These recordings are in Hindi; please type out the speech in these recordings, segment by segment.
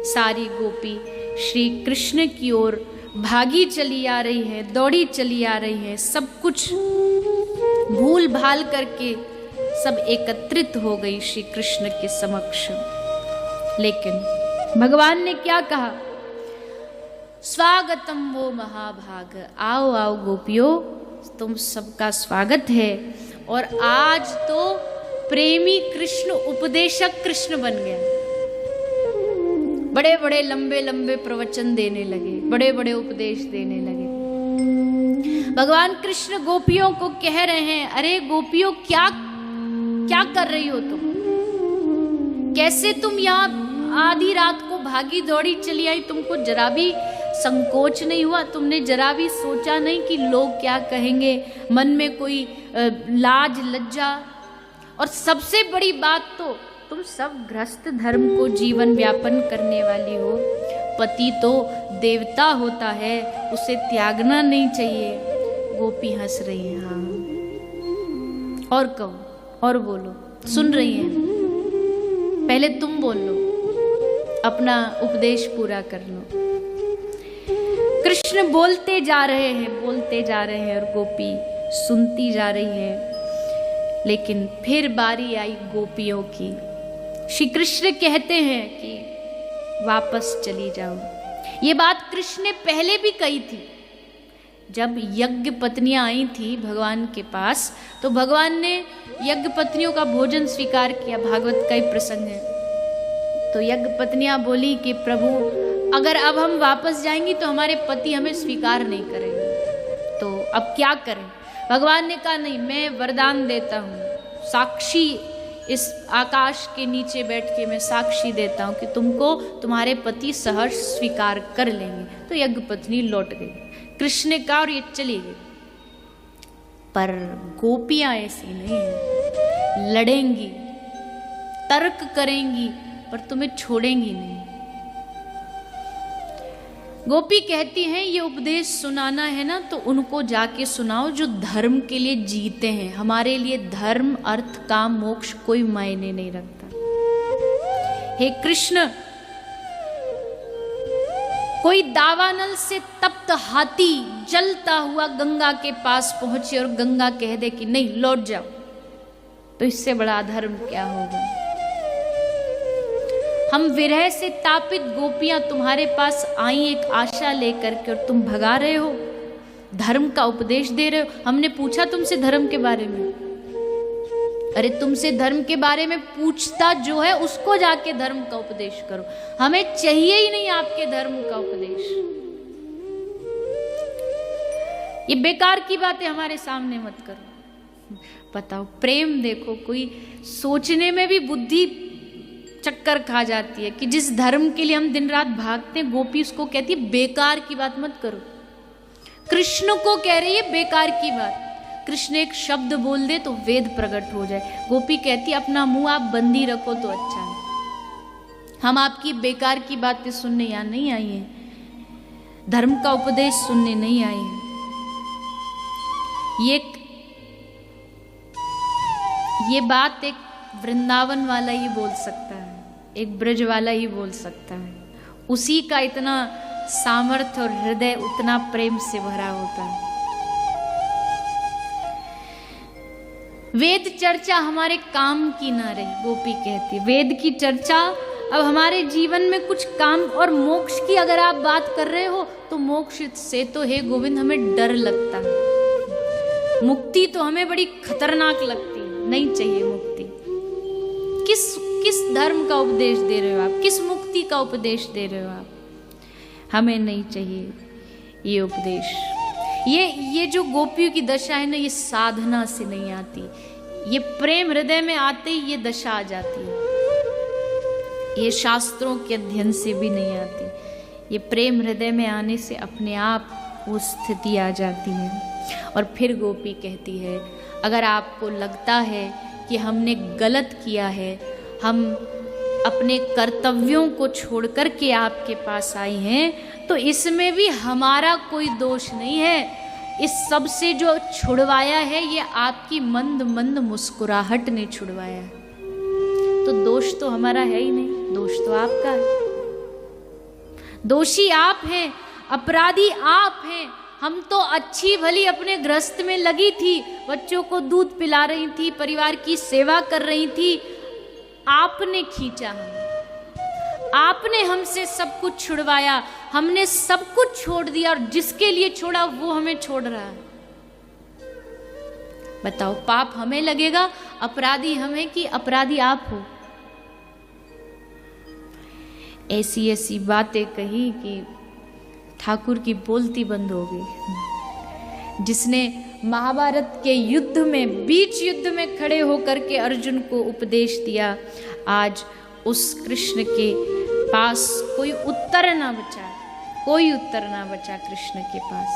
सारी गोपी श्री कृष्ण की ओर भागी चली आ रही है, दौड़ी चली आ रही है। सब कुछ भूल भाल करके सब एकत्रित हो गई श्री कृष्ण के समक्ष। लेकिन भगवान ने क्या कहा? स्वागतम वो महाभाग, आओ आओ गोपियों, तुम सबका स्वागत है। और आज तो प्रेमी कृष्ण उपदेशक कृष्ण बन गया। बड़े बड़े लंबे लंबे प्रवचन देने लगे, बड़े बड़े उपदेश देने लगे। भगवान कृष्ण गोपियों को कह रहे हैं, अरे गोपियों क्या क्या कर रही हो तुम? कैसे तुम यहाँ आधी रात को भागी दौड़ी चली आई? तुमको जरा भी संकोच नहीं हुआ? तुमने जरा भी सोचा नहीं कि लोग क्या कहेंगे? मन में कोई लाज लज्जा? और सबसे बड़ी बात तो तुम सब गृहस्थ धर्म को जीवन व्यापन करने वाली हो। पति तो देवता होता है, उसे त्यागना नहीं चाहिए। गोपी हंस रही है। हाँ, और कहो, और बोलो, सुन रही हैं। पहले तुम बोल लो, अपना उपदेश पूरा कर लो। कृष्ण बोलते जा रहे हैं, बोलते जा रहे हैं, और गोपी सुनती जा रही है। लेकिन फिर बारी आई गोपियों की। श्री कृष्ण कहते हैं कि वापस चली जाओ। ये बात कृष्ण ने पहले भी कही थी। जब यज्ञ पत्नियां आई थी भगवान के पास, तो भगवान ने यज्ञ पत्नियों का भोजन स्वीकार किया। भागवत का ही प्रसंग है। तो यज्ञ पत्नियां बोली कि प्रभु, अगर अब हम वापस जाएंगी तो हमारे पति हमें स्वीकार नहीं करेंगे, तो अब क्या करें? भगवान ने कहा, नहीं, मैं वरदान देता हूँ, साक्षी इस आकाश के नीचे बैठ के मैं साक्षी देता हूँ कि तुमको तुम्हारे पति सहर्ष स्वीकार कर लेंगे। तो यज्ञ पत्नी लौट गई। कृष्ण ने कहा और ये चली गई। पर गोपियां ऐसी नहीं है, लड़ेंगी, तर्क करेंगी, पर तुम्हें छोड़ेंगी नहीं। गोपी कहती हैं, ये उपदेश सुनाना है ना तो उनको जाके सुनाओ जो धर्म के लिए जीते हैं। हमारे लिए धर्म, अर्थ, काम, मोक्ष कोई मायने नहीं रखता। हे कृष्ण, कोई दावानल से तप्त हाथी जलता हुआ गंगा के पास पहुंचे और गंगा कह दे कि नहीं, लौट जाओ, तो इससे बड़ा अधर्म क्या होगा? हम विरह से तापित गोपियां तुम्हारे पास आई एक आशा लेकर के, और तुम भगा रहे हो, धर्म का उपदेश दे रहे हो। हमने पूछा तुमसे धर्म के बारे में? अरे तुमसे धर्म के बारे में पूछता जो है उसको जाके धर्म का उपदेश करो। हमें चाहिए ही नहीं आपके धर्म का उपदेश। ये बेकार की बातें हमारे सामने मत करो। बताओ, प्रेम देखो, कोई सोचने में भी बुद्धि चक्कर खा जाती है कि जिस धर्म के लिए हम दिन रात भागते हैं, गोपी उसको कहती है बेकार की बात मत करो। कृष्ण को कह रही है बेकार की बात। कृष्ण एक शब्द बोल दे तो वेद प्रकट हो जाए। गोपी कहती अपना मुंह आप बंदी रखो तो अच्छा है। हम आपकी बेकार की बातें सुनने यहाँ नहीं आई हैं, धर्म का उपदेश सुनने नहीं आई हैं। ये बात एक वृंदावन वाला ही बोल सकता है, एक ब्रज वाला ही बोल सकता है। उसी का इतना सामर्थ्य और हृदय उतना प्रेम से भरा होता है। वेद चर्चा हमारे काम की ना रही, गोपी कहती वेद की चर्चा अब हमारे जीवन में कुछ काम और मोक्ष की अगर आप बात कर रहे हो तो मोक्ष से तो हे गोविंद हमें डर लगता है। मुक्ति तो हमें बड़ी खतरनाक लगती है, नहीं चाहिए मुक्ति। किस धर्म का उपदेश दे रहे हो आप? किस मुक्ति का उपदेश दे रहे हो आप? हमें नहीं चाहिए ये उपदेश। ये जो गोपियों की दशा है ना, ये साधना से नहीं आती, ये प्रेम हृदय में आते ही ये दशा आ जाती है। ये शास्त्रों के अध्ययन से भी नहीं आती, ये प्रेम हृदय में आने से अपने आप वो स्थिति आ जाती है। और फिर गोपी कहती है, अगर आपको लगता है कि हमने गलत किया है, हम अपने कर्तव्यों को छोड़कर के आपके पास आई हैं, तो इसमें भी हमारा कोई दोष नहीं है। इस सब से जो छुड़वाया है ये आपकी मंद मंद मुस्कुराहट ने छुड़वाया है। तो दोष तो हमारा है ही नहीं, दोष तो आपका है। दोषी आप हैं, अपराधी आप हैं। हम तो अच्छी भली अपने गृहस्थ में लगी थी, बच्चों को दूध पिला रही थी, परिवार की सेवा कर रही थी। आपने खींचा हमें, आपने हमसे सब कुछ छुड़वाया, हमने सब कुछ छोड़ दिया, और जिसके लिए छोड़ा वो हमें छोड़ रहा है। बताओ, पाप हमें लगेगा, अपराधी हमें कि अपराधी आप हो? ऐसी ऐसी बातें कही कि ठाकुर की बोलती बंद हो गई। जिसने महाभारत के युद्ध में, बीच युद्ध में खड़े होकर के अर्जुन को उपदेश दिया, आज उस कृष्ण के पास कोई उत्तर ना बचा, कोई उत्तर ना बचा कृष्ण के पास।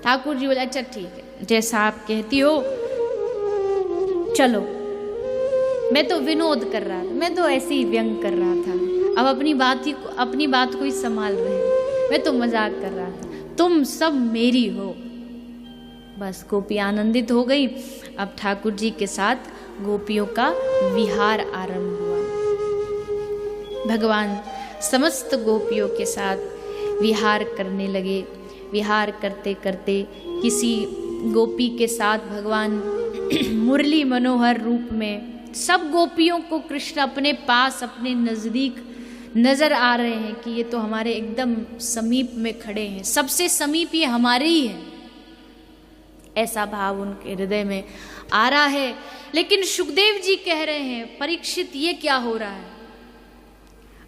ठाकुर जी बोले, अच्छा ठीक है, जैसा आप कहती हो, चलो। मैं तो विनोद कर रहा था, मैं तो ऐसे ही व्यंग कर रहा था, अब अपनी बात को ही संभाल रहे हैं, मैं तो मजाक कर रहा था, तुम सब मेरी हो। बस गोपी आनंदित हो गई। अब ठाकुर जी के साथ गोपियों का विहार आरंभ हुआ। भगवान समस्त गोपियों के साथ विहार करने लगे। विहार करते करते किसी गोपी के साथ भगवान मुरली मनोहर रूप में, सब गोपियों को कृष्ण अपने पास, अपने नजदीक नजर आ रहे हैं कि ये तो हमारे एकदम समीप में खड़े हैं, सबसे समीप ये हमारे ही हैं, ऐसा भाव उनके हृदय में आ रहा है। लेकिन सुखदेव जी कह रहे हैं, परीक्षित ये क्या हो रहा है?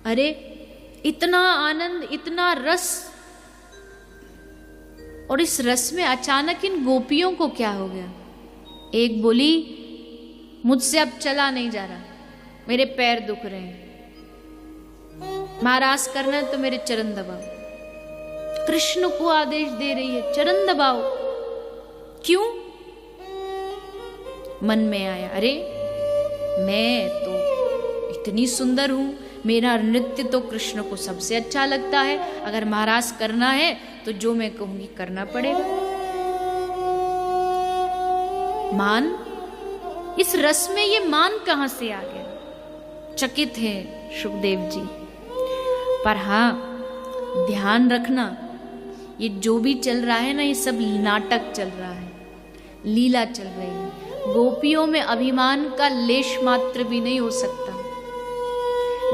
अरे इतना आनंद, इतना रस, और इस रस में अचानक इन गोपियों को क्या हो गया? एक बोली, मुझसे अब चला नहीं जा रहा, मेरे पैर दुख रहे हैं, महाराज करना है तो मेरे चरण दबाओ। कृष्ण को आदेश दे रही है, चरण दबाओ। क्यों? मन में आया, अरे मैं तो इतनी सुंदर हूं, मेरा नृत्य तो कृष्ण को सबसे अच्छा लगता है, अगर महाराज करना है तो जो मैं कहूंगी करना पड़ेगा। मान, इस रस में ये मान कहां से आ गया? चकित है सुखदेव जी। पर हाँ, ध्यान रखना, ये जो भी चल रहा है ना, ये सब नाटक चल रहा है, लीला चल रही है। गोपियों में अभिमान का लेश मात्र भी नहीं हो सकता।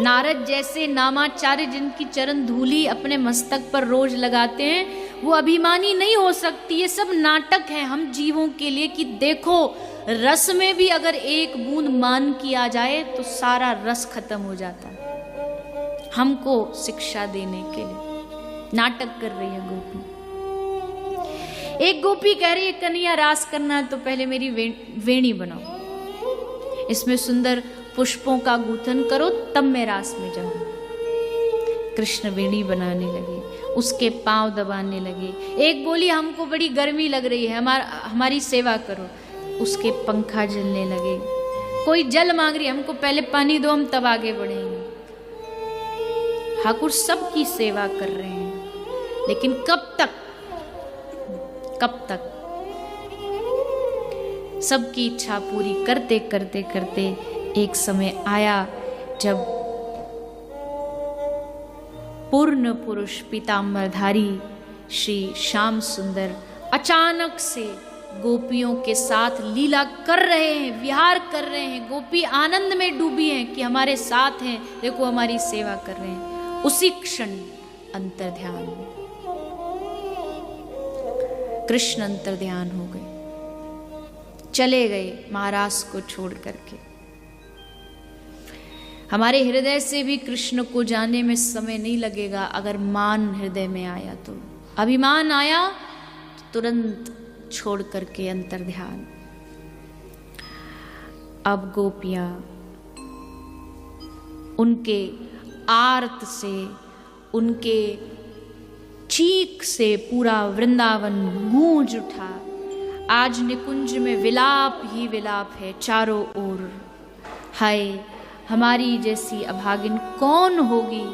नारद जैसे नामाचार्य, जिनकी चरण धूली अपने मस्तक पर रोज लगाते हैं, वो अभिमानी नहीं हो सकती। ये सब नाटक है हम जीवों के लिए कि देखो, रस में भी अगर एक बूंद मान की आ जाए तो सारा रस खत्म हो जाता है। हमको शिक्षा देने के लिए नाटक कर रही है गोपी। एक गोपी कह रही है, कन्हैया रास करना है तो पहले मेरी वेणी बनाओ, इसमें सुंदर पुष्पों का गूथन करो, तब मैं रास में जाऊं। कृष्ण वेणी बनाने लगे, उसके पांव दबाने लगे। एक बोली, हमको बड़ी गर्मी लग रही है, हमारी सेवा करो, उसके पंखा जलने लगे। कोई जल मांग रही, हमको पहले पानी दो, हम तब आगे बढ़ेंगे। ठाकुर सबकी सेवा कर रहे हैं, लेकिन कब तक? सबकी इच्छा पूरी करते करते करते एक समय आया जब पूर्ण पुरुष पीताम्बरधारी श्री श्याम सुंदर अचानक से गोपियों के साथ लीला कर रहे हैं, विहार कर रहे हैं। गोपी आनंद में डूबी हैं कि हमारे साथ हैं, देखो हमारी सेवा कर रहे हैं। उसी क्षण अंतर्ध्यान, कृष्ण अंतर्ध्यान हो गए, चले गए महाराज को छोड़ करके। हमारे हृदय से भी कृष्ण को जाने में समय नहीं लगेगा अगर मान हृदय में आया तो। अभिमान आया तो तुरंत छोड़ करके अंतर्ध्यान। अब गोपियां उनके आर्त से, उनके चीख से पूरा वृंदावन गूंज उठा। आज निकुंज में विलाप ही विलाप है चारों ओर। हाय, हमारी जैसी अभागिन कौन होगी?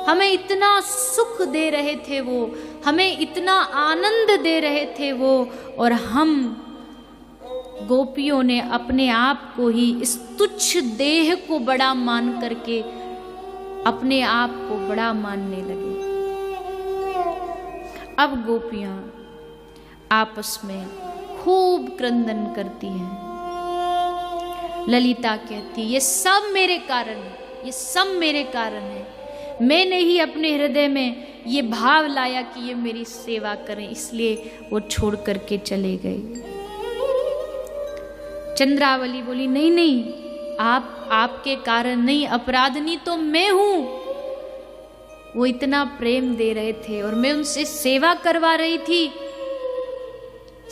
हमें इतना सुख दे रहे थे वो, हमें इतना आनंद दे रहे थे वो, और हम गोपियों ने अपने आप को ही, इस तुच्छ देह को बड़ा मान करके अपने आप को बड़ा मानने लगे। अब गोपियां आपस में खूब क्रंदन करती हैं। ललिता कहती, ये सब मेरे कारण है, ये सब मेरे कारण है। मैंने ही अपने हृदय में ये भाव लाया कि ये मेरी सेवा करें, इसलिए वो छोड़ करके चले गए। चंद्रावली बोली, नहीं नहीं, आपके कारण नहीं, अपराधनी तो मैं हूं। वो इतना प्रेम दे रहे थे और मैं उनसे सेवा करवा रही थी।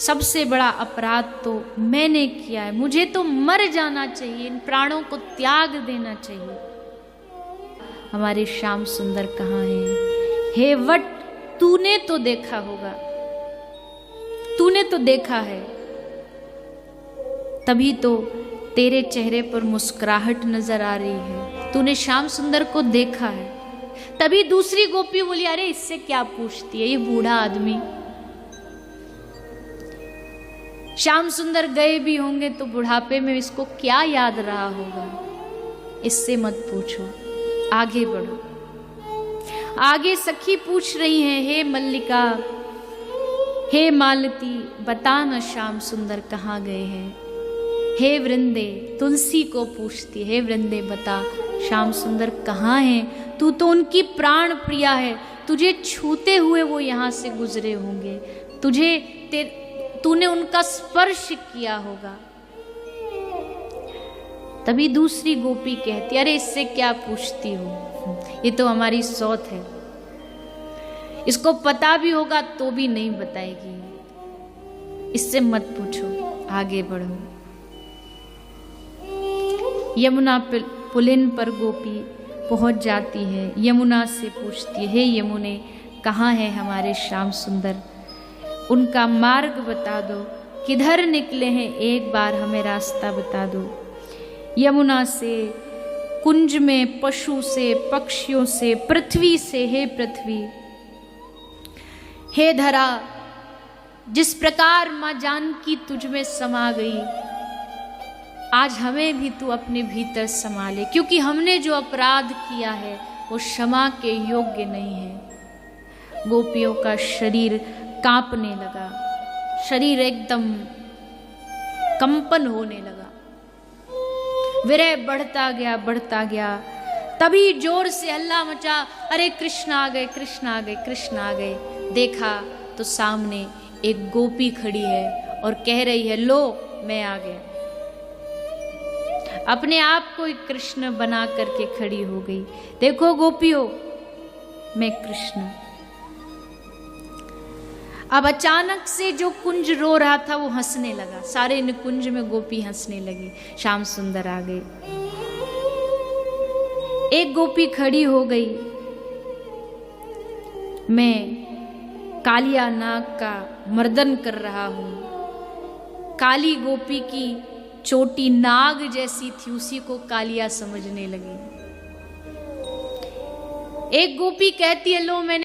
सबसे बड़ा अपराध तो मैंने किया है, मुझे तो मर जाना चाहिए, इन प्राणों को त्याग देना चाहिए। हमारे श्याम सुंदर कहाँ हैं? हे वट, तूने तो देखा होगा, तूने तो देखा है, तभी तो तेरे चेहरे पर मुस्कुराहट नजर आ रही है। तूने श्याम सुंदर को देखा है। तभी दूसरी गोपी बोली, अरे इससे क्या पूछती है, ये बूढ़ा आदमी। श्याम सुंदर गए भी होंगे तो बुढ़ापे में इसको क्या याद रहा होगा, इससे मत पूछो, आगे बढ़ो। आगे सखी पूछ रही हैं, हे मल्लिका, हे मालती, बता न श्याम सुंदर कहाँ गए हैं। हे वृंदे, तुलसी को पूछती, हे वृंदे बता श्याम सुंदर कहाँ हैं, तू तो उनकी प्राण प्रिया है, तुझे छूते हुए वो यहाँ से गुजरे होंगे, तूने उनका स्पर्श किया होगा। तभी दूसरी गोपी कहती, अरे इससे क्या पूछती हो, ये तो हमारी सौत है, इसको पता भी होगा तो भी नहीं बताएगी, इससे मत पूछो, आगे बढ़ो। यमुना पुलिन पर गोपी पहुंच जाती है। यमुना से पूछती है, हे यमुने, कहाँ है हमारे श्याम सुंदर, उनका मार्ग बता दो, किधर निकले हैं, एक बार हमें रास्ता बता दो। यमुना से, कुंज में, पशु से, पक्षियों से, पृथ्वी से, हे पृथ्वी, हे धरा, जिस प्रकार माँ जानकी तुझ में समा गई, आज हमें भी तू अपने भीतर समा ले, क्योंकि हमने जो अपराध किया है वो क्षमा के योग्य नहीं है। गोपियों का शरीर कांपने लगा, शरीर एकदम कंपन होने लगा, विरह बढ़ता गया, बढ़ता गया। तभी जोर से हल्ला मचा, अरे कृष्ण आ गए, कृष्ण आ गए, कृष्ण आ गए। देखा तो सामने एक गोपी खड़ी है और कह रही है, लो मैं आ गया। अपने आप को एक कृष्ण बना करके खड़ी हो गई। देखो गोपियों, मैं कृष्ण। अब अचानक से जो कुंज रो रहा था वो हंसने लगा, सारे निकुंज में गोपी हंसने लगी। श्याम सुंदर आ गए। एक गोपी खड़ी हो गई, मैं कालिया नाग का मर्दन कर रहा हूं। काली गोपी की चोटी नाग जैसी थी, उसी को कालिया समझने लगी। एक गोपी कहती है, लो मैंने